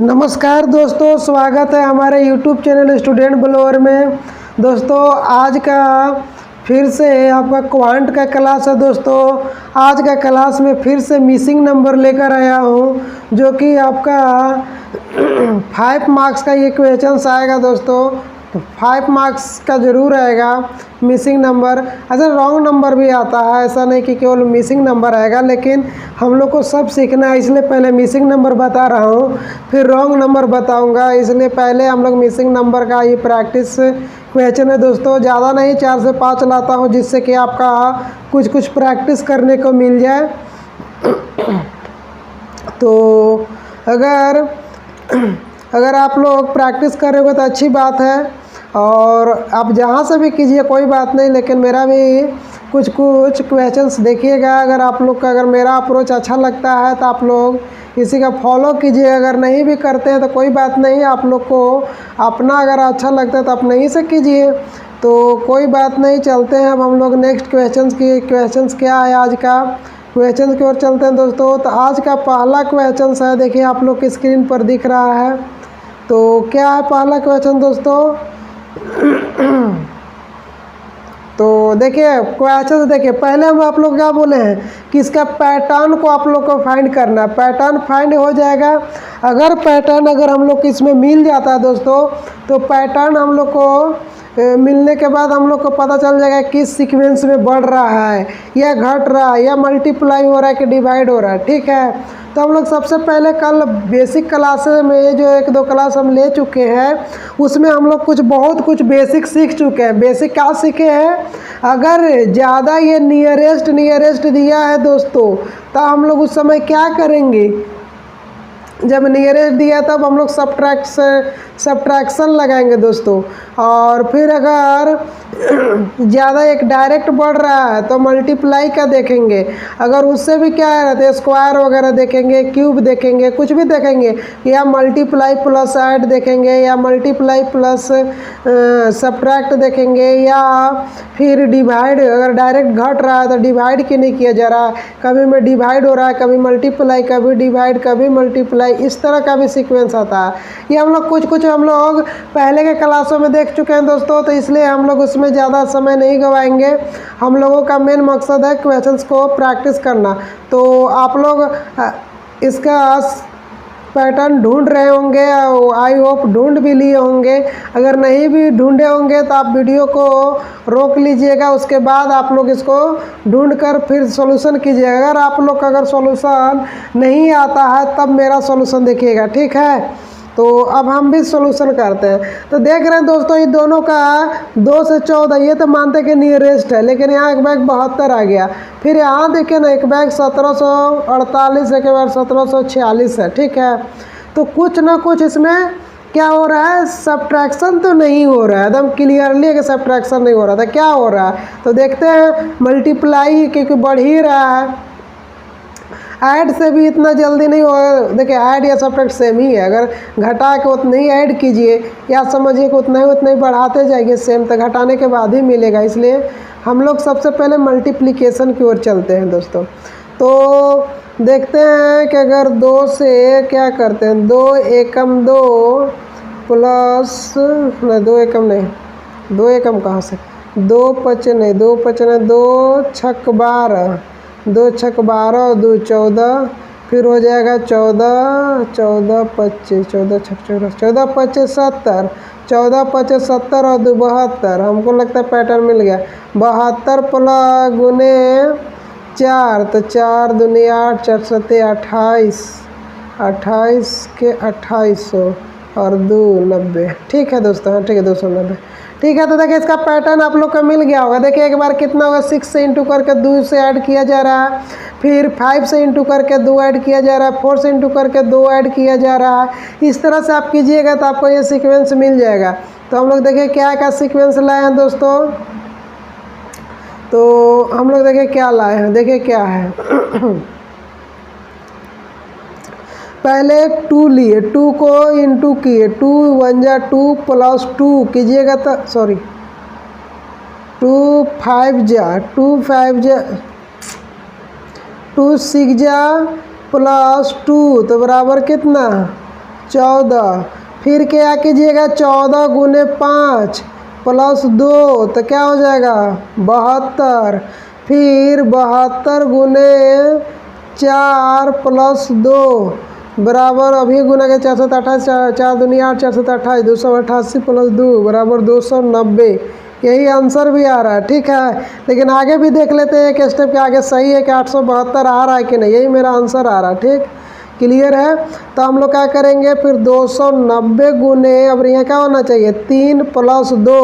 नमस्कार दोस्तों, स्वागत है हमारे YouTube चैनल स्टूडेंट ब्लोअर में। दोस्तों आज का फिर से आपका क्वांट का क्लास है। दोस्तों आज का क्लास में फिर से मिसिंग नंबर लेकर आया हूँ, जो कि आपका 5 मार्क्स का ये क्वेश्चन आएगा। दोस्तों 5 मार्क्स का ज़रूर आएगा मिसिंग नंबर। अच्छा, रॉन्ग नंबर भी आता है, ऐसा नहीं कि केवल मिसिंग नंबर आएगा, लेकिन हम लोग को सब सीखना है, इसलिए पहले मिसिंग नंबर बता रहा हूँ, फिर रॉन्ग नंबर बताऊँगा। इसलिए पहले हम लोग मिसिंग नंबर का ये प्रैक्टिस क्वेश्चन है। दोस्तों ज़्यादा नहीं, 4 से 5 लाता हूँ, जिससे कि आपका कुछ प्रैक्टिस करने को मिल जाए। तो अगर आप लोग प्रैक्टिस करोगे तो अच्छी बात है, और आप जहाँ से भी कीजिए कोई बात नहीं, लेकिन मेरा भी कुछ क्वेश्चंस देखिएगा। अगर आप लोग का अगर मेरा अप्रोच अच्छा लगता है तो आप लोग इसी का फॉलो कीजिए। अगर नहीं भी करते हैं तो कोई बात नहीं, आप लोग को अपना अगर अच्छा लगता है तो आप नहीं से कीजिए, तो कोई बात नहीं। चलते हैं अब हम लोग नेक्स्ट क्वेश्चंस क्या है आज का क्वेश्चन की ओर चलते हैं। दोस्तों तो आज का पहला क्वेश्चन है, देखिए आप लोग की स्क्रीन पर दिख रहा है। तो क्या है पहला क्वेश्चन दोस्तों? तो देखिए क्वेश्चन देखिए, पहले हम आप लोग क्या बोले हैं कि इसका पैटर्न को आप लोग को फाइंड करना है। पैटर्न फाइंड हो जाएगा अगर हम लोग इसमें मिल जाता है दोस्तों, तो पैटर्न हम लोग को मिलने के बाद हम लोग को पता चल जाएगा किस सीक्वेंस में बढ़ रहा है या घट रहा है या मल्टीप्लाई हो रहा है कि डिवाइड हो रहा है। ठीक है, तो हम लोग सबसे पहले कल बेसिक क्लासेस में जो 1-2 क्लास हम ले चुके हैं, उसमें हम लोग बहुत कुछ बेसिक सीख चुके हैं। बेसिक क्या सीखे हैं? अगर ज़्यादा ये नियरेस्ट दिया है दोस्तों, तो हम लोग उस समय क्या करेंगे? जब नियरेस्ट दिया तब हम लोग सब्ट्रैक्शन लगाएंगे दोस्तों। और फिर अगर ज़्यादा एक डायरेक्ट बढ़ रहा है तो मल्टीप्लाई का देखेंगे। अगर उससे भी क्या है तो स्क्वायर वगैरह देखेंगे, क्यूब देखेंगे, कुछ भी देखेंगे, या मल्टीप्लाई प्लस ऐड देखेंगे, या मल्टीप्लाई प्लस सब्ट्रैक्ट देखेंगे, या फिर डिवाइड। अगर डायरेक्ट घट रहा है तो डिवाइड क्यों नहीं किया जा रहा है, कभी में डिवाइड हो रहा है, कभी मल्टीप्लाई, कभी डिवाइड, कभी मल्टीप्लाई, इस तरह का भी सीक्वेंस आता है। ये हम लोग कुछ हम लोग पहले के क्लासों में देख चुके हैं दोस्तों, तो इसलिए हम लोग उसमें ज़्यादा समय नहीं गवाएंगे। हम लोगों का मेन मकसद है क्वेश्चंस को प्रैक्टिस करना। तो आप लोग इसका पैटर्न ढूंढ रहे होंगे, आई होप ढूंढ भी लिए होंगे। अगर नहीं भी ढूंढे होंगे तो आप वीडियो को रोक लीजिएगा, उसके बाद आप लोग इसको ढूंढ कर फिर सॉल्यूशन कीजिएगा। अगर आप लोग का अगर सॉल्यूशन नहीं आता है तब मेरा सॉल्यूशन देखिएगा, ठीक है? तो अब हम भी सॉल्यूशन करते हैं। तो देख रहे हैं दोस्तों, ये दोनों का 2 से 14, ये तो मानते हैं कि नियरेस्ट है, लेकिन यहाँ एक बैग 72 आ गया। फिर यहाँ देखिए ना, एक बैग 1748, एक बैग 1746 है। ठीक है, तो कुछ ना कुछ इसमें क्या हो रहा है, सब्ट्रैक्शन तो नहीं हो रहा है। एकदम क्लियरली है कि सब्ट्रैक्शन नहीं हो रहा था। क्या हो रहा है तो देखते हैं। मल्टीप्लाई क्योंकि बढ़ ही रहा है, ऐड से भी इतना जल्दी नहीं होगा। देखिए ऐड या सब्ट्रैक्ट सेम ही है। अगर घटा के उतना ही ऐड कीजिए या समझिए कि उतना ही बढ़ाते जाइए सेम, तो घटाने के बाद ही मिलेगा। इसलिए हम लोग सबसे पहले मल्टीप्लिकेशन की ओर चलते हैं दोस्तों। तो देखते हैं कि अगर 2 से क्या करते हैं, 2 एकम 2 प्लस नहीं, 2 एकम नहीं, 2 एकम कहाँ से, 2 पचे नहीं, 2 पचे नहीं, 2 छक 12, 2 छक 12 और 2 14, फिर हो जाएगा 14 14 25, 14 छक 14, 14 25 70, 14 25 70 और 2 72। हमको लगता है पैटर्न मिल गया। 72 प्लस गुने 4, तो 4 दूनी 8, 4 7 28, 28 के 2800 और 2 90। ठीक है दोस्तों, हाँ ठीक है 290। ठीक है, तो देखिए इसका पैटर्न आप लोग का मिल गया होगा। देखिए एक बार कितना होगा, 6 से इंटू करके 2 से ऐड किया जा रहा है, फिर 5 से इंटू करके 2 ऐड किया जा रहा है, 4 से इंटू करके 2 ऐड किया जा रहा है। इस तरह से आप कीजिएगा तो आपको ये सीक्वेंस मिल जाएगा। तो हम लोग देखिए क्या सीक्वेंस लाए हैं दोस्तों। तो हम लोग देखिए क्या लाए हैं, देखिए क्या है। पहले 2 लिए, 2 को इंटू किए, 2 1 जा 2 प्लस 2 कीजिएगा तो सॉरी 2 5 जा 2 5 जा 2 6 जा प्लस 2, तो बराबर कितना 14। फिर क्या कीजिएगा 14 गुने 5 प्लस 2 तो क्या हो जाएगा 72। फिर 72 गुने 4 प्लस 2 बराबर अभी गुना के 428, 4 दूनी 8, 428, 288 प्लस 2 बराबर 290। यही आंसर भी आ रहा है, ठीक है। लेकिन आगे भी देख लेते हैं, एक स्टेप के आगे सही है कि 872 आ रहा है कि नहीं, यही मेरा आंसर आ रहा है, ठीक क्लियर है। तो हम लोग क्या करेंगे फिर 290 गुने, अब यहाँ क्या होना चाहिए 3 प्लस 2।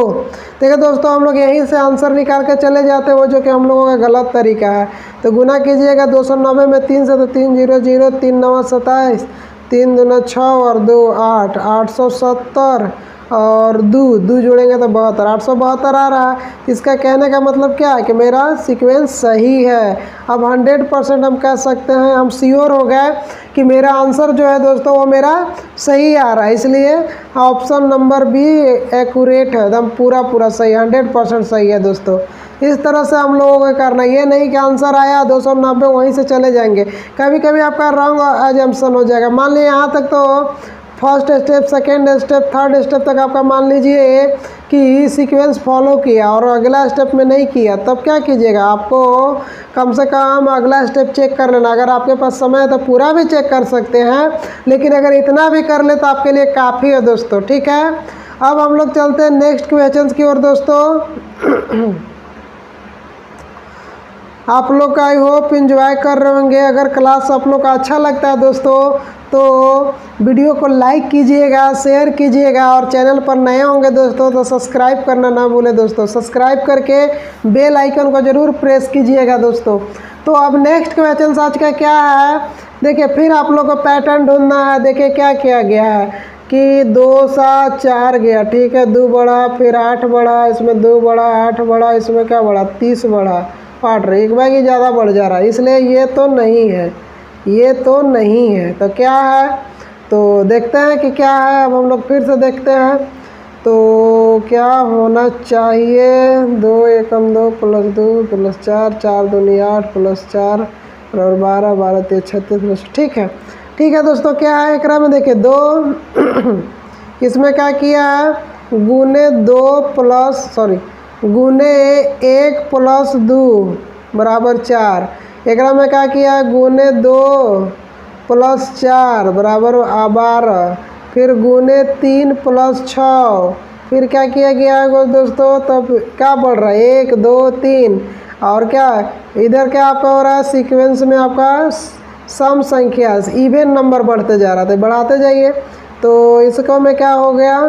देखिए दोस्तों हम लोग यहीं से आंसर निकाल के चले जाते हैं, वो जो कि हम लोगों का गलत तरीका है। तो गुना कीजिएगा 290 में 3 से, तो 3 0 0, 3 9 27, 3 दूना 6 और 2 8, 870 और 2 जोड़ेंगे तो 72, 872 आ रहा है। इसका कहने का मतलब क्या है कि मेरा सीक्वेंस सही है। अब 100% हम कह सकते हैं, हम श्योर हो गए कि मेरा आंसर जो है दोस्तों वो मेरा सही आ रहा है, इसलिए ऑप्शन नंबर बी एक्यूरेट है, एकदम पूरा सही, 100% सही है दोस्तों। इस तरह से हम लोगों को करना, ये नहीं कि आंसर आया 290 वहीं से चले जाएंगे। कभी कभी आपका रॉन्ग एजम्पशन हो जाएगा। मान लीजिए यहाँ तक तो first step, second step, third step तक आपका मान लीजिए कि सीक्वेंस फॉलो किया और अगला स्टेप में नहीं किया, तब क्या कीजिएगा, आपको कम से कम अगला स्टेप चेक कर लेना। अगर आपके पास समय है तो पूरा भी चेक कर सकते हैं, लेकिन अगर इतना भी कर ले तो आपके लिए काफ़ी है दोस्तों, ठीक है। अब हम लोग चलते हैं नेक्स्ट क्वेश्चन की ओर दोस्तों। आप लोग का आई होप इंजॉय कर रहे होंगे। अगर क्लास आप लोग का अच्छा लगता है दोस्तों तो वीडियो को लाइक कीजिएगा, शेयर कीजिएगा, और चैनल पर नए होंगे दोस्तों तो सब्सक्राइब करना ना भूलें दोस्तों। सब्सक्राइब करके बेल आइकन को ज़रूर प्रेस कीजिएगा दोस्तों। तो अब नेक्स्ट क्वेश्चन आज का क्या है, देखिए फिर आप लोग को पैटर्न ढूंढना है। देखिए क्या किया गया है कि 2 7 4 गया, ठीक है, 2 बढ़ा, फिर 8 बढ़ा, इसमें 2 बढ़ा, 8 बढ़ा, इसमें क्या बढ़ा 30 बढ़ा, पार्ट रही एक बार ही ज़्यादा बढ़ जा रहा है, इसलिए ये तो नहीं है, ये तो नहीं है। तो क्या है, तो देखते हैं कि क्या है। अब हम लोग फिर से देखते हैं तो क्या होना चाहिए, 2 एकम 2 प्लस 2 प्लस 4, 4 दूनी 8 प्लस 4 और 12, 12 3 36 प्लस, ठीक है। ठीक है दोस्तों, क्या है एकरा में देखिए 2 इसमें क्या किया है गुने 2 प्लस गुने 1 प्लस 2 बराबर 4। एकरा में क्या किया गुने 2 प्लस 4 बराबर 12। फिर गुने 3 प्लस 6, फिर क्या किया गया है दोस्तों, तब क्या बढ़ रहा है 1 2 3, और क्या इधर क्या आपका हो रहा है सीक्वेंस में आपका सम संख्या इवन नंबर बढ़ते जा रहा था, बढ़ाते जाइए। तो इसको में क्या हो गया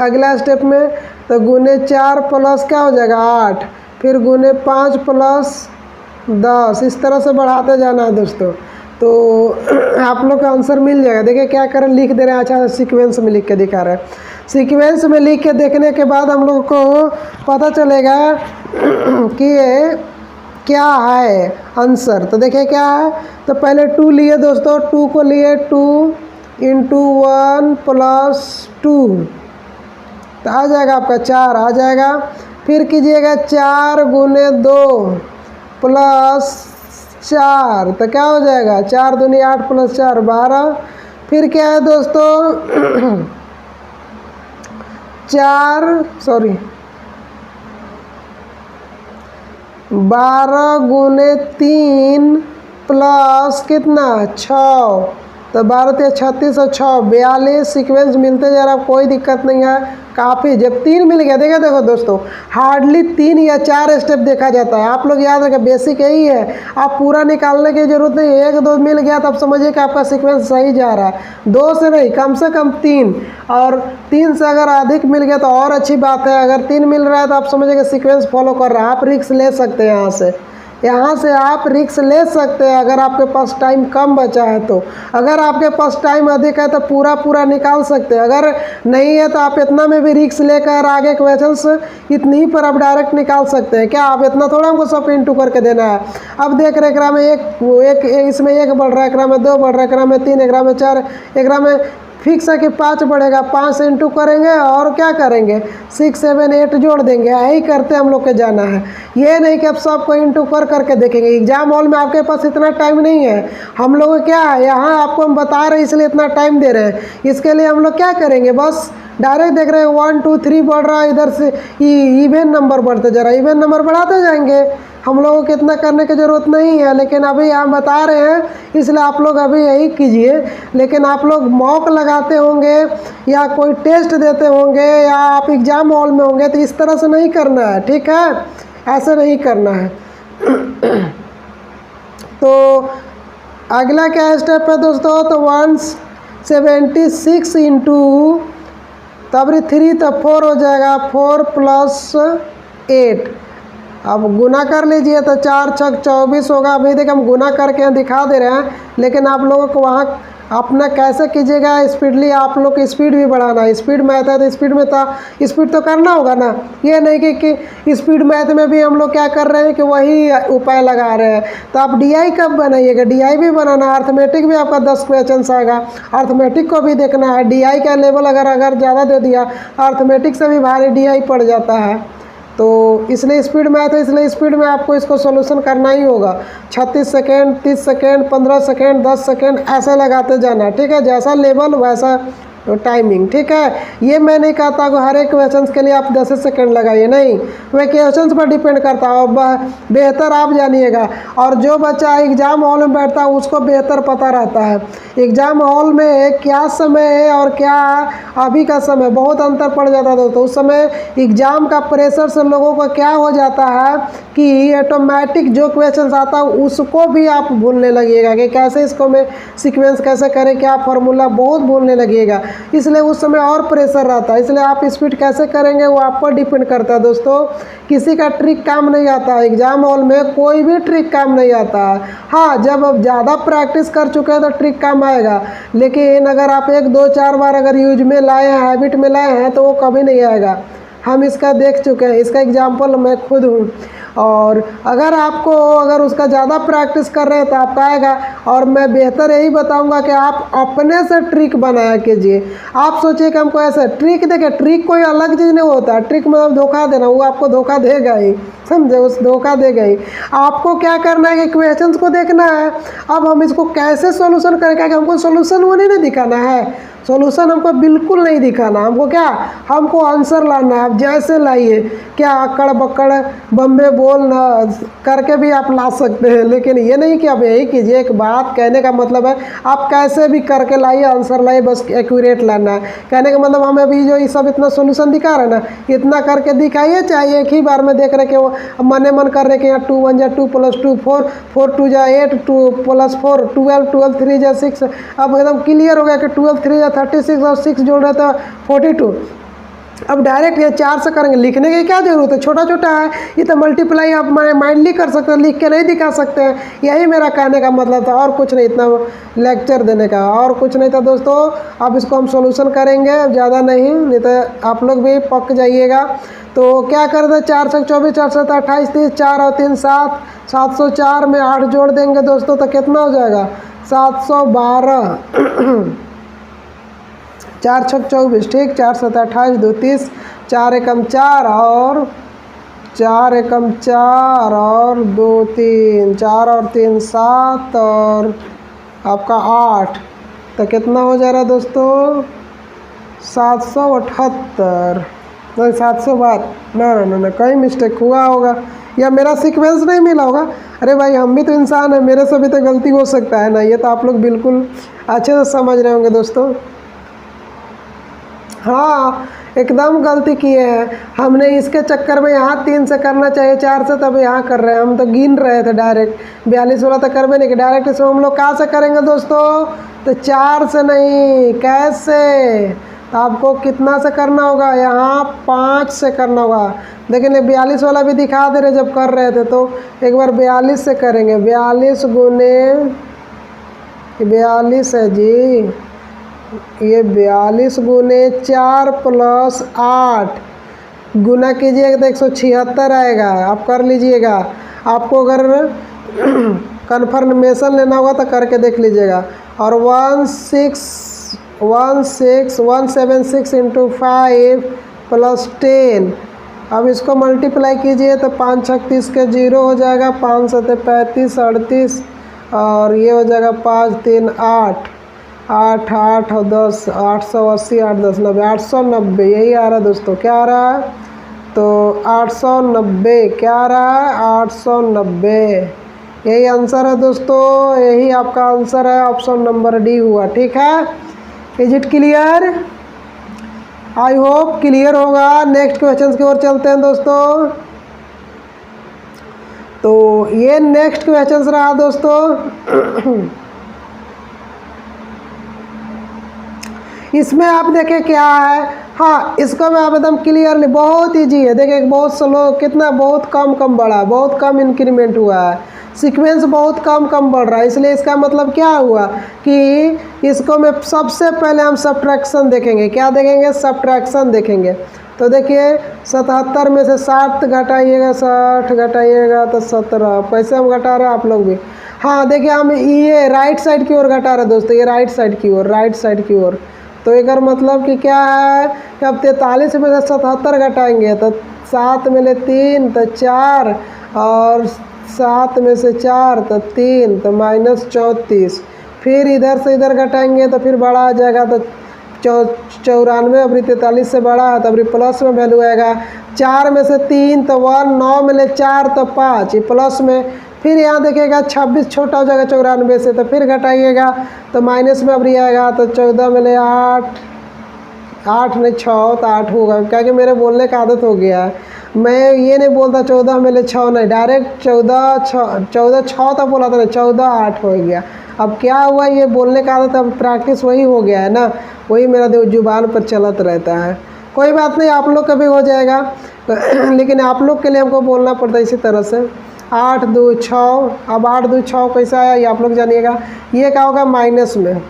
अगला स्टेप में, तो गुने 4 प्लस क्या हो जाएगा 8, फिर गुने 5 प्लस 10, इस तरह से बढ़ाते जाना है दोस्तों। तो आप लोग का आंसर मिल जाएगा। देखिए क्या करें, लिख दे रहे हैं, अच्छा सीक्वेंस में लिख के दिखा रहे हैं। सीक्वेंस में लिख के देखने के बाद हम लोग को पता चलेगा कि ये क्या है आंसर। तो देखिए क्या है, तो पहले 2 लिए दोस्तों, 2 को लिए 2 × 1 प्लस 2, तो आ जाएगा आपका 4 आ जाएगा। फिर कीजिएगा 4 गुने 2 प्लस 4, तो क्या हो जाएगा 4 दूनी 8 प्लस 4 12। फिर क्या है दोस्तों 12 गुने 3 प्लस कितना 6, तो 12 3 36 और 6 42 सीक्वेंस मिलते जा रहा, कोई दिक्कत नहीं है, काफ़ी। जब 3 मिल गया, देखो दोस्तों हार्डली 3 या 4 स्टेप देखा जाता है। आप लोग याद रखें, बेसिक यही है, आप पूरा निकालने की जरूरत नहीं है। 1 2 मिल गया तो आप समझिए कि आपका सीक्वेंस सही जा रहा है। 2 से नहीं, कम से कम 3, और 3 से अगर अधिक मिल गया तो और अच्छी बात है। अगर 3 मिल रहा है तो आप समझिए कि सीक्वेंस फॉलो कर रहा है। आप रिस्क ले सकते हैं, यहाँ से आप रिस्क ले सकते हैं अगर आपके पास टाइम कम बचा है तो। अगर आपके पास टाइम अधिक है तो पूरा निकाल सकते हैं, अगर नहीं है तो आप इतना में भी रिस्क लेकर आगे क्वेश्चंस इतनी ही पर आप डायरेक्ट निकाल सकते हैं। क्या आप इतना थोड़ा हमको सब इंटू करके देना है। अब देख रहे एकरा में एक इसमें 1 बढ़ रहा है, एकरा में 2 बढ़ रहा है, एकरा में 3, एकरा में 4, एकरा में फिक्स है कि 5 बढ़ेगा, 5 से इंटू करेंगे और क्या करेंगे 6 7 8 जोड़ देंगे। यही करते हम लोग के जाना है, ये नहीं कि आप सबको इंटू कर करके देखेंगे। एग्जाम हॉल में आपके पास इतना टाइम नहीं है। हम लोग क्या है यहाँ आपको हम बता रहे हैं इसलिए इतना टाइम दे रहे हैं। इसके लिए हम लोग क्या करेंगे, बस डायरेक्ट देख रहे हैं 1 2 3 बढ़ रहा है, इधर से इवन नंबर बढ़ते जा रहा है, इवन नंबर बढ़ाते जाएंगे। हम लोगों को इतना करने की ज़रूरत नहीं है, लेकिन अभी हम बता रहे हैं इसलिए आप लोग अभी यही कीजिए। लेकिन आप लोग मॉक लगाते होंगे या कोई टेस्ट देते होंगे या आप एग्ज़ाम हॉल में होंगे तो इस तरह से नहीं करना है, ठीक है, ऐसे नहीं करना है। तो अगला क्या स्टेप है दोस्तों, तो 176 इंटू तब 3 तो 4 हो जाएगा, 4 + 8। अब गुना कर लीजिए तो 4 छक 24 होगा। अभी देखिए हम गुना करके दिखा दे रहे हैं, लेकिन आप लोगों को वहाँ अपना कैसे कीजिएगा स्पीडली, आप लोग की स्पीड भी बढ़ाना है। स्पीड मैथ है तो स्पीड तो करना होगा ना। ये नहीं कि स्पीड मैथ में भी हम लोग क्या कर रहे हैं कि वही उपाय लगा रहे हैं। तो आप डीआई कब बनाइएगा, डीआई भी बनाना है। अर्थमेटिक भी आपका 10 क्वेश्चन आएगा, अर्थमेटिक को भी देखना है। डीआई का लेवल अगर ज़्यादा दे दिया अर्थमेटिक से भी भारी डीआई पड़ जाता है। तो इसलिए स्पीड मैथ है, इसलिए स्पीड में आपको इसको सॉल्यूशन करना ही होगा। 36 सेकेंड, 30 सेकेंड, 15 सेकेंड, 10 सेकेंड ऐसे लगाते जाना, ठीक है। जैसा लेवल वैसा टाइमिंग, ठीक है। ये मैं नहीं कहता कि हर एक क्वेश्चन के लिए आप 10 सेकेंड लगाइए, नहीं, वह क्वेश्चन पर डिपेंड करता है। और बेहतर आप जानिएगा, और जो बच्चा एग्ज़ाम हॉल में बैठता है उसको बेहतर पता रहता है एग्ज़ाम हॉल में क्या समय है और क्या अभी का समय, बहुत अंतर पड़ जाता है दोस्तों। उस समय एग्ज़ाम का प्रेशर से लोगों को क्या हो जाता है कि ऑटोमेटिक जो क्वेश्चन आता है उसको भी आप भूलने लगिएगा कि कैसे इसको मैं सीक्वेंस कैसे करें, क्या फार्मूला, बहुत भूलने लगिएगा। इसलिए उस समय और प्रेशर रहता है। इसलिए आप स्पीड कैसे करेंगे वो आप पर डिपेंड करता है दोस्तों। किसी का ट्रिक काम नहीं आता है एग्ज़ाम हॉल में, कोई भी ट्रिक काम नहीं आता है। हाँ, जब आप ज़्यादा प्रैक्टिस कर चुके हैं तो ट्रिक काम आएगा, लेकिन अगर आप 1 2 4 बार अगर यूज में लाए हैं, हैबिट में लाए हैं, तो वो कभी नहीं आएगा। हम इसका देख चुके हैं, इसका एग्जाम्पल मैं खुद हूँ। और अगर उसका ज़्यादा प्रैक्टिस कर रहे हैं तो आपका आएगा। और मैं बेहतर यही बताऊंगा कि आप अपने से ट्रिक बनाया कीजिए। आप सोचिए कि हमको ऐसा ट्रिक, देखिए ट्रिक कोई अलग चीज़ नहीं होता। ट्रिक मतलब धोखा देना, वो आपको धोखा देगा ही, समझे, उस धोखा देगा ही। आपको क्या करना है कि क्वेश्चंस को देखना है। अब हम इसको कैसे सॉल्यूशन करेंगे, कि हमको सॉल्यूशन वो नहीं दिखाना है, सॉल्यूशन हमको बिल्कुल नहीं दिखाना। हमको क्या, हमको आंसर लाना है। आप जैसे लाइए, क्या अकड़ बकड़ बम्बे बोल ना करके भी आप ला सकते हैं, लेकिन ये नहीं कि आप यही कीजिए। एक बात कहने का मतलब है आप कैसे भी करके लाइए, आंसर लाइए, बस एक्यूरेट लाना है। कहने का मतलब हमें अभी जो ये सब इतना सॉल्यूशन दिखा रहे हैं ना, इतना करके दिखाइए, चाहे एक ही बार में देख रहे कि वो मन कर रहे कि यहाँ 2 1 2 + 2 4 4 2 8 2 + 4 12 12 3 6। अब एकदम क्लियर हो गया कि 12 3 36 और 6 जोड़ रहे तो 42। अब डायरेक्ट ये 4 से करेंगे, लिखने की क्या जरूरत है, छोटा छोटा है ये तो मल्टीप्लाई आप माइंडली कर सकते हैं, लिख के नहीं दिखा सकते हैं। यही मेरा कहने का मतलब था, और कुछ नहीं, इतना लेक्चर देने का और कुछ नहीं था दोस्तों। अब इसको हम सॉल्यूशन करेंगे, ज़्यादा नहीं तो आप लोग भी पक जाइएगा। तो क्या कर दे, 4 से 24 4 से 28 30 4 और 3 7 704 में 8 जोड़ देंगे दोस्तों तो कितना हो जाएगा 712। 4 6 24, ठीक, 4 7 28 2 30, 4 एकम 4 और 4 एकम 4 और 2 3 4 और 3 7 और आपका 8, तो कितना हो जा रहा है दोस्तों 778, नहीं 712, ना कहीं मिस्टेक हुआ होगा या मेरा सीक्वेंस नहीं मिला होगा। अरे भाई हम भी तो इंसान है, मेरे से भी तो गलती हो सकता है ना। ये तो आप लोग बिल्कुल अच्छे से समझ रहे होंगे दोस्तों। हाँ, एकदम गलती किए हैं हमने। इसके चक्कर में यहाँ 3 से करना चाहिए, 4 से, तब यहाँ कर रहे हैं। हम तो गिन रहे थे डायरेक्ट 42 वाला तो कर भी नहीं कि डायरेक्ट इसमें हम लोग कहाँ से करेंगे दोस्तों, तो 4 से नहीं, कैसे, तो आपको कितना से करना होगा, यहाँ 5 से करना होगा। लेकिन ये 42 वाला भी दिखा दे रहे जब कर रहे थे, तो एक बार 42 से करेंगे। 42 गुने 42 है जी, ये 42 गुने 4 + 8 गुना कीजिएगा तो 176 आएगा। आप कर लीजिएगा। आपको अगर कन्फर्मेशन लेना होगा तो करके देख लीजिएगा। और 176 इंटू 5 प्लस 10। अब इसको मल्टीप्लाई कीजिए तो 5 छक 30 के 0 हो जाएगा, 5 सते 35 38 और ये हो जाएगा 5 3 8 8 8 और 10 880 8 10 90 890 यही आ रहा है दोस्तों। क्या आ रहा है? तो 890 क्या आ रहा है? 890 यही आंसर है दोस्तों। यही आपका आंसर है, ऑप्शन नंबर डी हुआ। ठीक है, is it clear? I hope clear होगा। नेक्स्ट क्वेश्चन की ओर चलते हैं दोस्तों। तो ये नेक्स्ट क्वेश्चन रहा दोस्तों। इसमें आप देखें क्या है। हाँ, इसको मैं आप एकदम क्लियरली, बहुत ईजी है। देखिए बहुत स्लो, कितना बहुत कम बढ़ा, बहुत कम इंक्रीमेंट हुआ है, सीक्वेंस बहुत कम बढ़ रहा है। इसलिए इसका मतलब क्या हुआ कि इसको मैं सबसे पहले हम सब्ट्रैक्शन देखेंगे। क्या देखेंगे? सब्ट्रैक्शन देखेंगे। तो देखिए 77 में से 60 घटाइएगा, 60 घटाइएगा तो 17। कैसे हम घटा रहे हैं आप लोग भी? हाँ देखिए, हम ये राइट साइड की ओर घटा रहे हैं दोस्तों, ये राइट साइड की ओर, राइट साइड की ओर। तो एक मतलब कि क्या है कि अब 43 में से 77 घटाएंगे तो 7 में ले 3 तो 4 और 7 में से 4 तो 3 तो -34। फिर इधर से इधर घटाएंगे तो फिर बड़ा आ जाएगा तो 94। अभी 43 से बड़ा है तो अभी प्लस में वैल्यू आएगा। 4 में से 3 तो 1, 9 में ले 4 तो 5, ये प्लस में। फिर यहाँ देखिएगा 26 छोटा हो जाएगा 94 से, तो फिर घटाइएगा तो माइनस में अभी आएगा। तो 14 में ले 8, 8 नहीं 6 तो 8 होगा। क्या कि मेरे बोलने का आदत हो गया है, मैं ये नहीं बोलता 14 में ले 6 नहीं, डायरेक्ट 14 6 तक बोला था ना, 14 8 हो गया। अब क्या हुआ, ये बोलने का आदत, अब प्रैक्टिस वही हो गया है ना, वही मेरा जुबान पर चलत रहता है। कोई बात नहीं, आप लोग का भी हो जाएगा। लेकिन आप लोग के लिए हमको बोलना पड़ता है इसी तरह से। 8 2 6। अब 8 2 6 कैसा आया ये आप लोग जानिएगा। ये क्या होगा? माइनस में।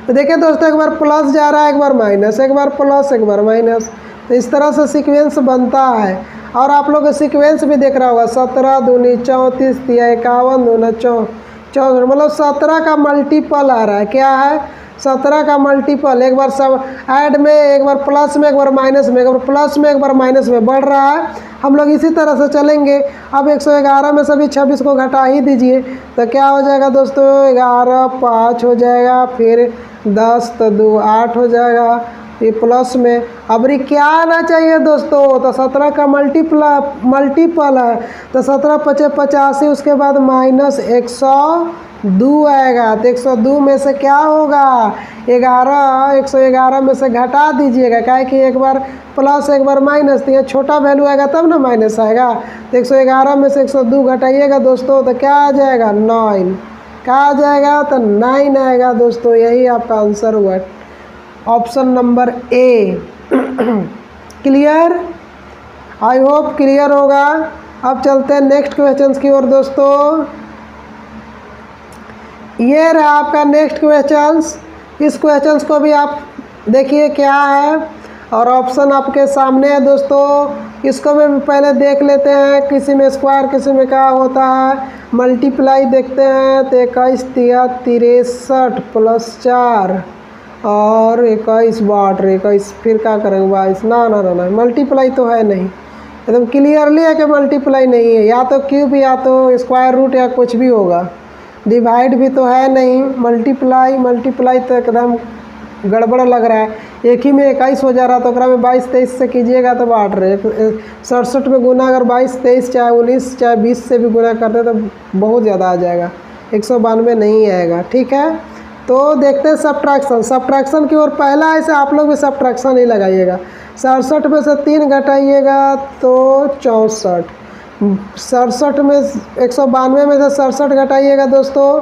तो देखिए दोस्तों, एक बार प्लस जा रहा है, एक बार माइनस, एक बार प्लस, एक बार माइनस। तो इस तरह से सीक्वेंस बनता है। और आप लोग सीक्वेंस भी देख रहा होगा, 17 दूनी 34 दिया 51 दूना 64, मतलब 17 का मल्टीपल आ रहा है। क्या है? 17 का मल्टीपल। एक बार सब ऐड में, एक बार प्लस में, एक बार माइनस में, एक बार प्लस में, एक बार माइनस में बढ़ रहा है। हम लोग इसी तरह से चलेंगे। अब 111 में सभी 26 को घटा ही दीजिए तो क्या हो जाएगा दोस्तों? 11 5 हो जाएगा, फिर 10 तो 2 8 हो जाएगा, ये प्लस में। अब क्या आना चाहिए दोस्तों? तो 17 का मल्टीपल है तो 17 5 85, उसके बाद माइनस 102 आएगा। तो 102 में से क्या होगा? 111 में से घटा दीजिएगा, क्या है कि एक बार प्लस एक बार माइनस, तो यहाँ छोटा वैल्यू आएगा तब ना माइनस आएगा। तो 111 में से 102 घटाइएगा दोस्तों तो क्या आ जाएगा? 9। क्या आ जाएगा? तो 9 आएगा दोस्तों। यही आपका आंसर हुआ, option number A. Clear? I hope clear होगा। अब चलते हैं नेक्स्ट क्वेश्चन की ओर दोस्तों। ये रहा आपका नेक्स्ट क्वेश्चंस। इस क्वेश्चंस को भी आप देखिए क्या है, और ऑप्शन आपके सामने है दोस्तों। इसको भी पहले देख लेते हैं, किसी में स्क्वायर किसी में क्या होता है। मल्टीप्लाई देखते हैं तो 21 तिया 63 प्लस 4 और 21 बाट 21, फिर क्या करेंगे 22। ना मल्टीप्लाई तो है नहीं, एकदम क्लियरली है कि मल्टीप्लाई नहीं है। या तो क्यूब या तो स्क्वायर रूट या कुछ भी होगा, डिवाइड भी तो है नहीं। मल्टीप्लाई तो एकदम गड़बड़ लग रहा है। एक ही में 21 हो जा रहा तो में 22 23 से कीजिएगा तो बांट रहे। 67 में गुना अगर 22 23 चाहे 19 चाहे 20 से भी गुना करते तो बहुत ज़्यादा आ जाएगा, 192 नहीं आएगा। ठीक है, तो देखते हैं सब्ट्रैक्शन की ओर। पहला ऐसे आप लोग भी सब्ट्रैक्शन ही लगाइएगा। 67 में से 3 घटाइएगा तो 64। 67 में 192 में से 67 घटाइएगा दोस्तों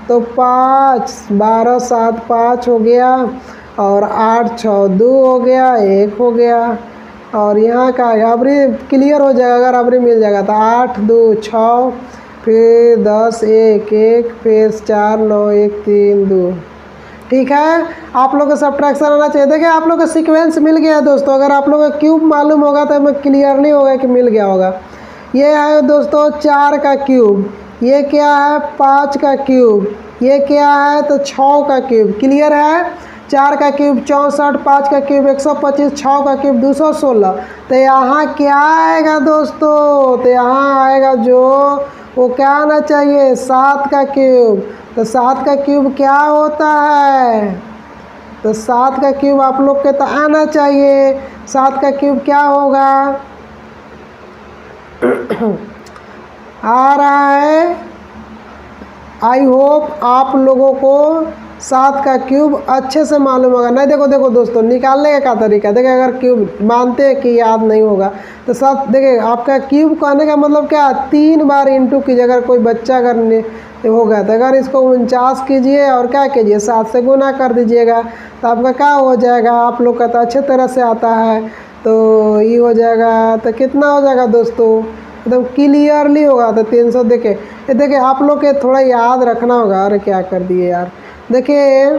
तो 5 12 7 5 हो गया, और 8 6 2 हो गया, 1 हो गया। और यहाँ का अबरी क्लियर हो जाएगा, अगर अबरी मिल जाएगा तो 8 2 6, फिर 10 1 1, फिर 4 9 1 3 2। ठीक है, आप लोग को सब्ट्रैक्शन आना चाहिए। देखिए आप लोग का सीक्वेंस मिल गया है दोस्तों। अगर आप लोग को क्यूब मालूम होगा तो हमें क्लियर नहीं होगा कि मिल गया होगा। ये है दोस्तों 4 का क्यूब, ये क्या है 5 का क्यूब, ये क्या है तो 6 का क्यूब, क्लियर है। 4 का क्यूब 64, 5 का क्यूब 125, 6 का क्यूब 216। तो यहाँ क्या आएगा दोस्तों, तो यहाँ आएगा जो वो क्या आना चाहिए 7 का क्यूब। तो 7 का क्यूब क्या होता है, तो 7 का क्यूब आप लोग के तो आना चाहिए। 7 का क्यूब क्या होगा आ रहा है। आई होप आप लोगों को 7 का क्यूब अच्छे से मालूम होगा। नहीं देखो देखो दोस्तों, निकालने का क्या तरीका देखिए, अगर क्यूब मानते हैं कि याद नहीं होगा तो 7 देखिए आपका क्यूब कहने का मतलब क्या 3 बार इंटू कीजिए। अगर कोई बच्चा अगर होगा तो अगर इसको 49 कीजिए और क्या कीजिए 7 से गुना कर दीजिएगा तो आपका क्या हो जाएगा, आप लोग का तो अच्छे तरह से आता है। तो ये हो जाएगा, तो कितना हो जाएगा दोस्तों, एकदम क्लियरली होगा। तो 300 देखिए आप लोग के थोड़ा याद रखना होगा। अरे क्या कर दिए यार, देखिए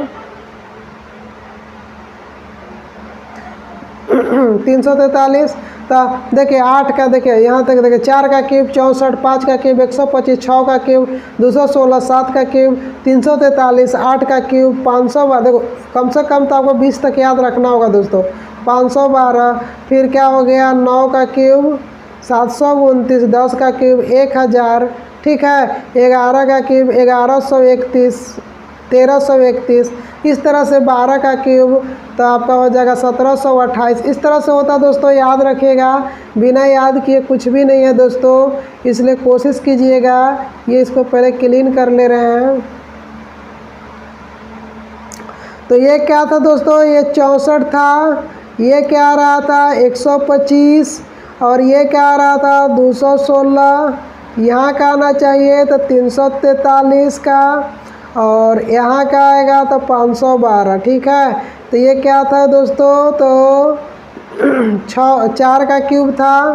343। तो देखिए 8 का देखिए यहाँ तक देखिए 4 का क्यूब 64, 5 का क्यूब 125, 6 का क्यूब 216, 7 का क्यूब 343, 8 का क्यूब 512। देखो कम से कम तो आपको 20 तक याद रखना होगा दोस्तों। 512, फिर क्या हो गया 9 का क्यूब 729, 10 का क्यूब 1000, ठीक है। 11 का क्यूब 1131, 1331, इस तरह से 12 का क्यूब तो आपका हो जाएगा 1728। इस तरह से होता है दोस्तों, याद रखिएगा। बिना याद किए कुछ भी नहीं है दोस्तों, इसलिए कोशिश कीजिएगा। ये इसको पहले क्लीन कर ले रहे हैं। तो ये क्या था दोस्तों, ये 64 था, ये क्या आ रहा था 125, और ये क्या आ रहा था 216। यहाँ का आना चाहिए तो 343 का, और यहाँ का आएगा तो 512, ठीक है। तो ये क्या था दोस्तों, तो 4 का क्यूब था।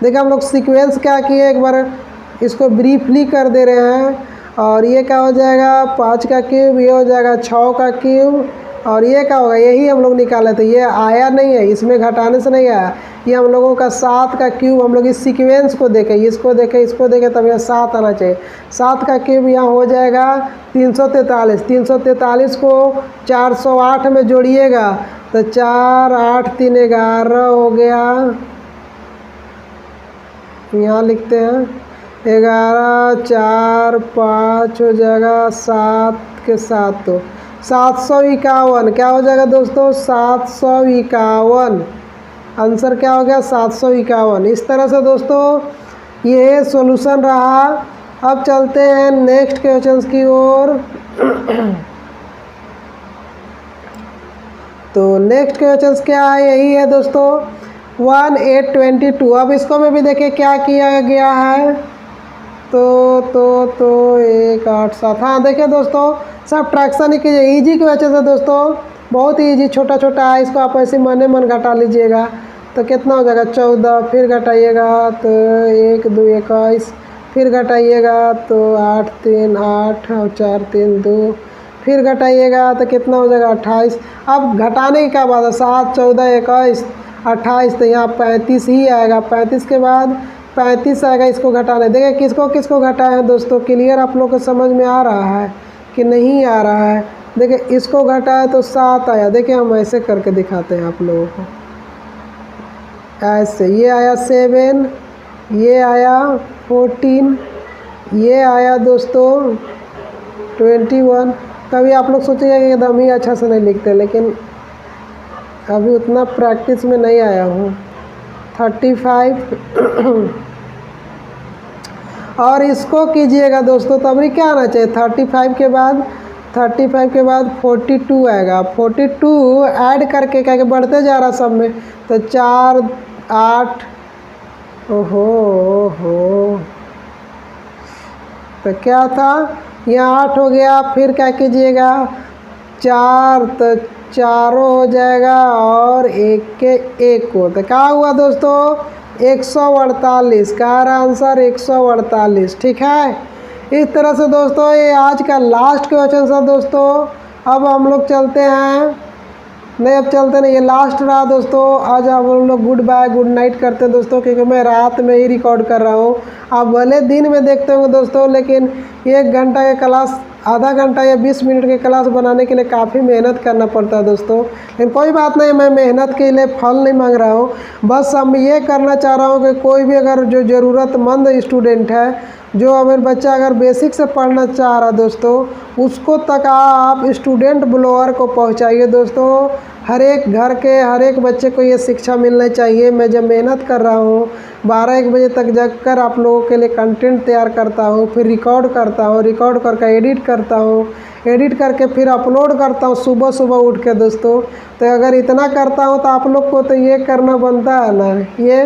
देखिए हम लोग सीक्वेंस क्या किए, एक बार इसको ब्रीफली कर दे रहे हैं। और ये क्या हो जाएगा 5 का क्यूब, ये हो जाएगा 6 का क्यूब, और ये क्या होगा यही हम लोग निकाले थे। ये आया नहीं है, इसमें घटाने से नहीं आया। ये हम लोगों का 7 का क्यूब, हम लोग इस सीक्वेंस को देखें, इसको देखें, इसको देखें, तब यह 7 आना चाहिए। 7 का क्यूब यहाँ हो जाएगा 343। 343 को 408 में जोड़िएगा तो 4 8 3 11 हो गया। यहाँ लिखते हैं 11 4 5 हो जाएगा 7 के 7 तो 751। क्या हो जाएगा दोस्तों 751। आंसर क्या हो गया 751। इस तरह से दोस्तों ये सॉल्यूशन रहा। अब चलते हैं नेक्स्ट क्वेश्चंस की ओर। तो नेक्स्ट क्वेश्चंस क्या है, यही है दोस्तों 1822। अब इसको में भी देखिए क्या किया गया है, तो 1 8 7। हाँ देखिए दोस्तों सब्ट्रैक्शन ही कीजिए, ईजी की वजह से दोस्तों, बहुत ही ईजी, छोटा छोटा है। इसको आप ऐसे मन मन घटा लीजिएगा तो कितना हो जाएगा 14, फिर घटाइएगा तो 1 2 21, फिर घटाइएगा तो 8 3 8 और 4 3 2, फिर घटाइएगा तो कितना हो जाएगा 28। अब घटाने की क्या बात है, 7 14 21 28, तो यहाँ 35 ही आएगा। 35 के बाद 35 आएगा, इसको घटाने देखिए किसको किसको घटाए हैं दोस्तों। क्लियर आप लोग को समझ में आ रहा है कि नहीं आ रहा है। देखिए इसको घटाए तो 7 आया। देखिए हम ऐसे करके दिखाते हैं आप लोगों को, ऐसे ये आया 7, ये आया 14, ये आया दोस्तों 21। कभी आप लोग सोचेंगे कि एकदम ही अच्छा से नहीं लिखते, लेकिन अभी उतना प्रैक्टिस में नहीं आया हूँ। 35 और इसको कीजिएगा दोस्तों, तब भी क्या आना चाहिए 35 के बाद 42 आएगा। 42 ऐड करके क्या बढ़ते जा रहा सब में, तो 4 8, ओहो तो क्या था यहाँ 8 हो गया। फिर क्या कीजिएगा 4, तो 4 हो जाएगा और 1 के 1 को, तो क्या हुआ दोस्तों 148 का आंसर 148, ठीक है। इस तरह से दोस्तों ये आज का लास्ट क्वेश्चन था दोस्तों। अब हम लोग चलते हैं नहीं अब चलते नहीं, ये लास्ट रहा दोस्तों। आज आप लोग गुड बाय गुड नाइट करते हैं दोस्तों, क्योंकि मैं रात में ही रिकॉर्ड कर रहा हूँ। आप भले दिन में देखते होंगे दोस्तों, लेकिन 1 घंटा के क्लास, आधा घंटा या 20 मिनट के क्लास बनाने के लिए काफ़ी मेहनत करना पड़ता है दोस्तों। लेकिन कोई बात नहीं, मैं मेहनत के लिए फल नहीं मांग रहा हूँ। बस हम ये करना चाह रहा हूँ कि कोई भी अगर जो ज़रूरतमंद स्टूडेंट है, जो अगर बच्चा अगर बेसिक से पढ़ना चाह रहा दोस्तों, उसको तक आप स्टूडेंट ब्लॉगर को पहुंचाइए दोस्तों। हर एक घर के हर एक बच्चे को ये शिक्षा मिलना चाहिए। मैं जब मेहनत कर रहा हूँ 12-1 बजे तक जग कर आप लोगों के लिए कंटेंट तैयार करता हूँ, फिर रिकॉर्ड करता हूँ, रिकॉर्ड करके एडिट करता हूँ, एडिट करके फिर अपलोड करता हूँ सुबह सुबह उठ के दोस्तों। तो अगर इतना करता हूँ तो आप लोग को तो ये करना बनता है ना, ये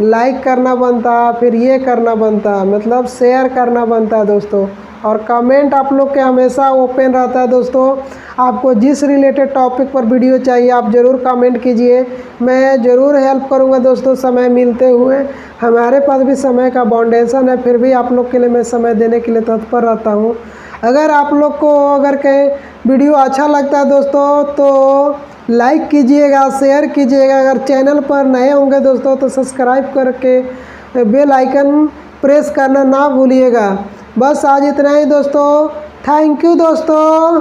लाइक करना बनता है, फिर ये करना बनता है, मतलब शेयर करना बनता है दोस्तों। और कमेंट आप लोग के हमेशा ओपन रहता है दोस्तों। आपको जिस रिलेटेड टॉपिक पर वीडियो चाहिए आप ज़रूर कमेंट कीजिए, मैं ज़रूर हेल्प करूँगा दोस्तों समय मिलते हुए। हमारे पास भी समय का बाउंडेशन है, फिर भी आप लोग के लिए मैं समय देने के लिए तत्पर रहता हूँ। अगर आप लोग को अगर कहीं वीडियो अच्छा लगता है दोस्तों तो लाइक कीजिएगा, शेयर कीजिएगा। अगर चैनल पर नए होंगे दोस्तों तो सब्सक्राइब करके बेल आइकन प्रेस करना ना भूलिएगा। बस आज इतना ही दोस्तों, थैंक यू दोस्तों।